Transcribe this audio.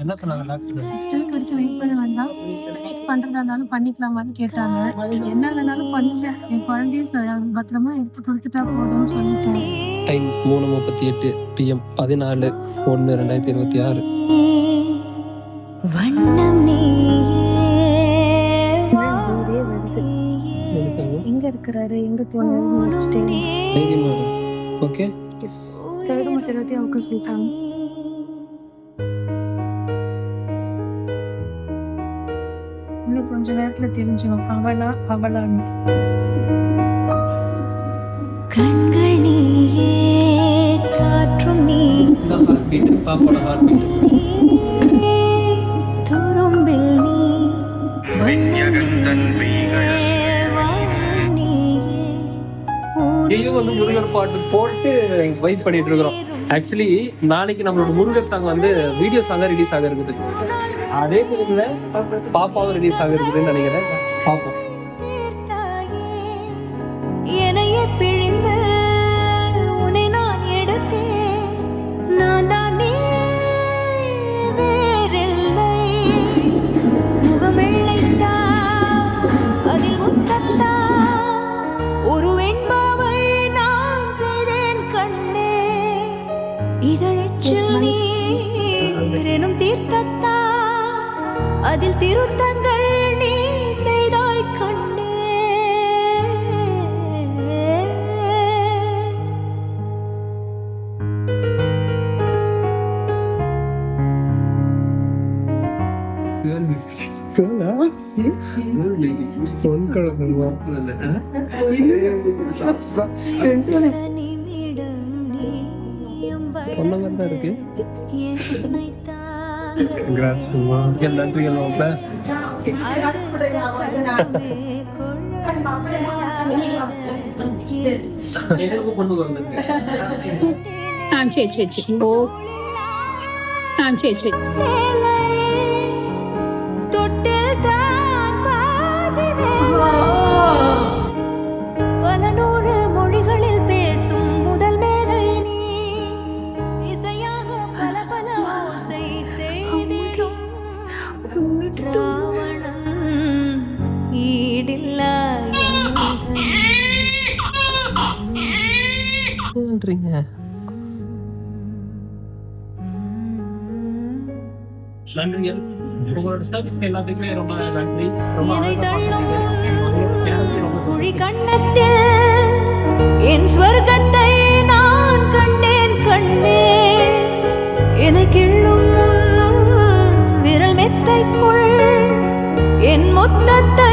என்ன சொன்னாங்க doctor? Next week வரைக்கும் வெயிட் பண்ண வேண்டாம். இன்னைக்கு பண்றதா இருந்தாலும் பண்ணிக்கலாமான்னு கேட்டாங்க. என்ன வேணாலும் பண்ணுங்க, என் குழந்தைய பத்திரமா எடுத்து கொடுத்துட்டா போதும்னு சொல்லிட்டேன். Time 3:38 PM 14/1/2026. எங்க இருக்கிறாரு, எங்க போனாரு, ஓகே கைடு மட்டும் அவங்க சொல்லிட்டாங்க. இன்னும் கொஞ்ச நேரத்துல தெரிஞ்சிடும் அவளான்னு. கண்கள் நீயே, காற்றும் நீ, பாப்போட ஹார்ட் பீட். துரும்பில் நீ, வந்து முருகர் பாட்டு போட்டு வைப் பண்ணிட்டு இருக்கிறோம். ஆக்சுவலி நாளைக்கு நம்மளோட முருகர் சாங் வந்து வீடியோ சாங்கா ரிலீஸ் ஆக இருக்குது. அதே டைம்ல பாப்பாவும் ரிலீஸ் ஆக இருக்குதுன்னு நினைக்கிறேன். பாப்போம். என்னையே பிழிந்து உன்னை நான் எடுத்தேன், நான் தான் நீ வேறில்லை. முகமெள்ளைத்தா அதில் முத்தத்தா ஒரு வெண்பாவை நான் செய்தேன் கண்ணே. இதழச்சில் நீர் எனும் தீர்த்தத்தா அதில் திருத்தங்கள் நீ செய்தாய் கண்ணே. ஒன்னதான் இருக்கு. பல நூறு மொழிகளில் பேசும் முதல் மேதை நீ, இசையாக பல பல ஓசை செய்திடும் ராவணன் ஈடில்லா நன்றிகள். உங்களோட சர்வீஸ்க்கு எல்லாத்துக்குமே ரொம்ப நன்றி. என்னை தள்ளும் குழி கண்ணத்தில் என் ஸ்வர்க்கத்தை நான் கண்டேன் கண்டேன். என்னை கிள்ளும் விரல் மெத்தைக்குள் என் மொத்தத்தை